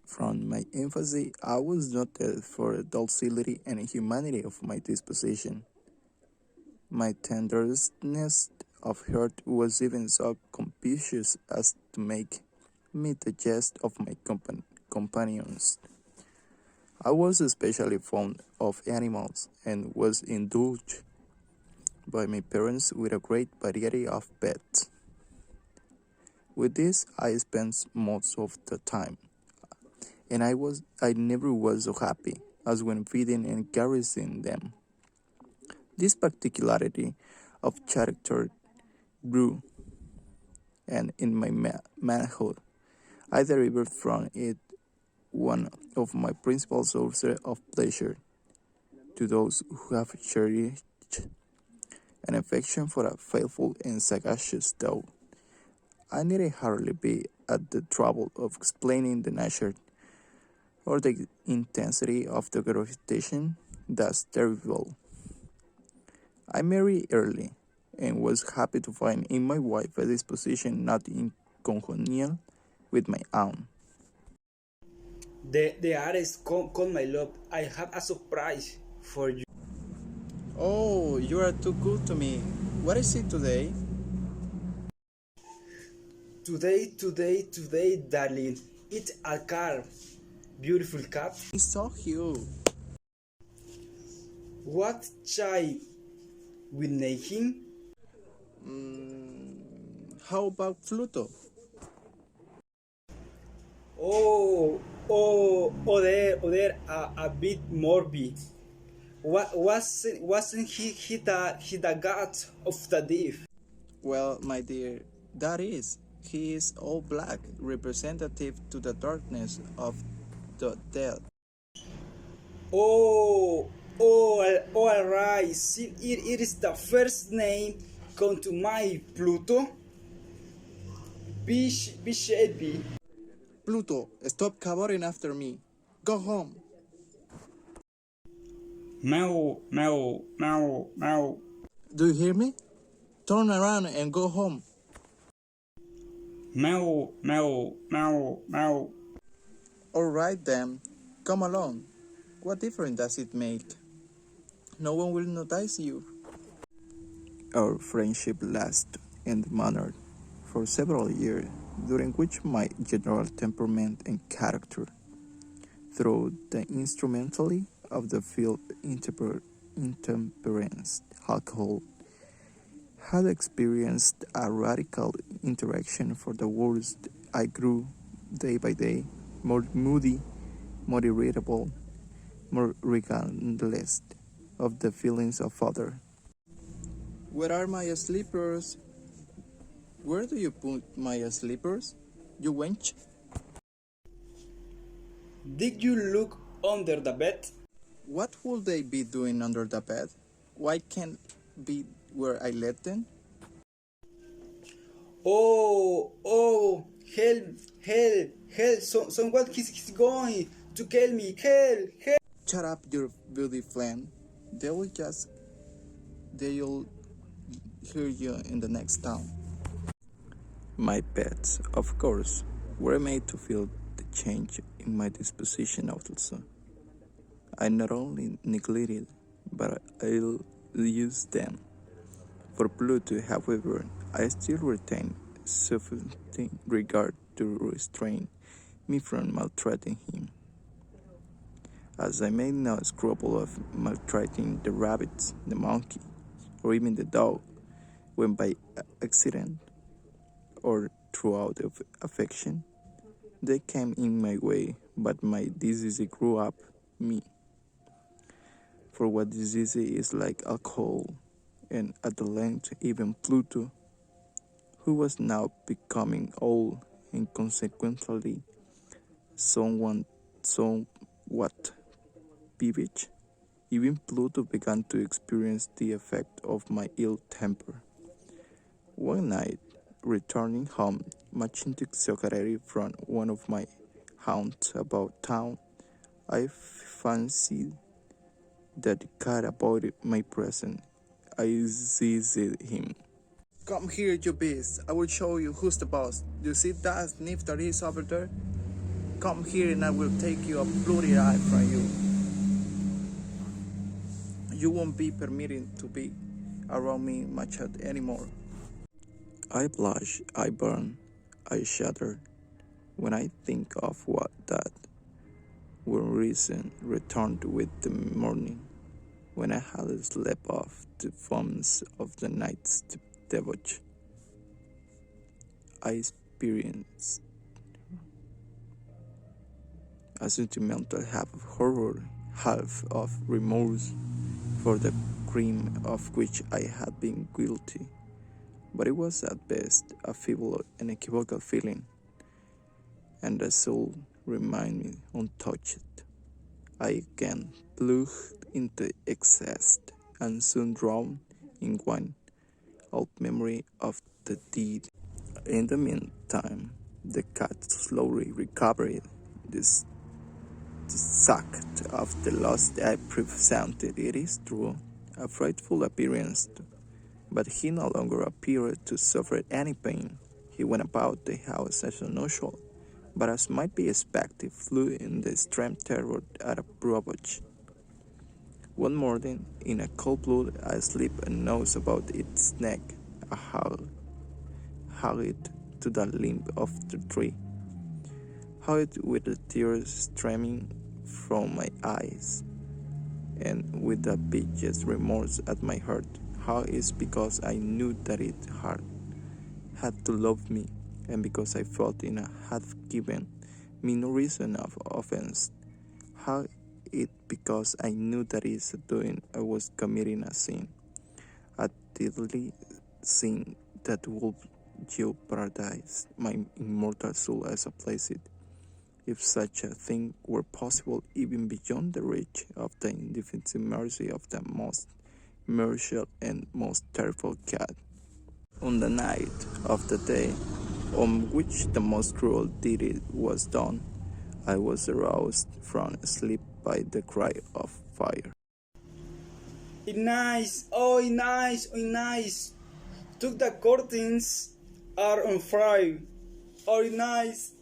From my infancy, I was noted for the docility and humanity of my disposition. My tenderness of heart was even so computious as to make me the jest of my companions. I was especially fond of animals and was indulged by my parents with a great variety of pets. With this I spent most of the time, and I never was so happy as when feeding and caressing them. This particularity of character grew, and in my manhood I derived from it one of my principal sources of pleasure. To those who have cherished an affection for a faithful and sagacious dog, I need hardly be at the trouble of explaining the nature or the intensity of the gratification thus terrible. I married early, and was happy to find in my wife a disposition not incongenial with my own. The artist call my love. I have a surprise for you. Oh, you are too good to me. What is it today? Today, darling. It's a car. Beautiful cat. It's so cute. What chai with name him? How about Pluto? There, a bit morbid. Wasn't he the god of the deep? Well, my dear, that is. He is all black, representative to the darkness of the dead. All right. See, it is the first name come to my Pluto. Bishebi. Pluto, stop cavorting after me. Go home. Meow, meow, meow, meow. Do you hear me? Turn around and go home. Meow, meow, meow, meow. All right then, come along. What difference does it make? No one will notice you. Our friendship lasted and mannered for several years, during which my general temperament and character, through the instrumentality of the field intemperance alcohol, had experienced a radical interaction for the worse. I grew, day by day, more moody, more irritable, more regardless of the feelings of others. Where are my slippers? Where do you put my slippers, you wench? Did you look under the bed? What would they be doing under the bed? Why can't be where I left them? Help, help. Someone he's going to kill me. Help. Shut up, you beauty flame. They'll hear you in the next town. My pets, of course, were made to feel the change in my disposition also. I not only neglected, but I used them. For Pluto, however, I still retain sufficient regard to restrain me from maltreating him, as I made no scruple of maltreating the rabbit, the monkey, or even the dog, when by accident or throughout of affection they came in my way, but my disease grew up me. For what disease is like alcohol, and at the length even Pluto, who was now becoming old and consequently somewhat peevish, even Pluto began to experience the effect of my ill temper. One night, returning home, much intoxicated from one of my haunts about town, I fancied that the cat avoided my presence. I seized him. Come here, you beast. I will show you who's the boss. You see that sniff that is over there? Come here and I will take you a bloody eye from you. You won't be permitted to be around me, my child, anymore. I blush, I burn, I shudder when I think of what that when reason returned with the morning, when I had slept off the foams of the night's debauch. I experienced a sentimental half of horror, half of remorse for the crime of which I had been guilty. But it was at best a feeble and equivocal feeling, and the soul remained untouched. I again plunged into excess and soon drowned in one old memory of the deed. In the meantime, the cat slowly recovered this the sack of the lost I presented, it is true, a frightful appearance, but he no longer appeared to suffer any pain. He went about the house as usual, but as might be expected, flew in the extreme terror at a bravoch. One morning, in a cold blood, I slipped a nose about its neck, a hugged to the limb of the tree, hugged with the tears streaming from my eyes, and with the biggest remorse at my heart. How is because I knew that it had to love me, and because I felt it had given me no reason of offense. How it because I knew that is doing I was committing a sin, a deadly sin that would jeopardize my immortal soul as I placed it, if such a thing were possible, even beyond the reach of the infinite mercy of the most merciful and most terrible God. On the night of the day on which the most cruel deed was done, I was aroused from sleep by the cry of fire. Nice, oh nice, oh nice. Took the curtains are on fire. Oh nice.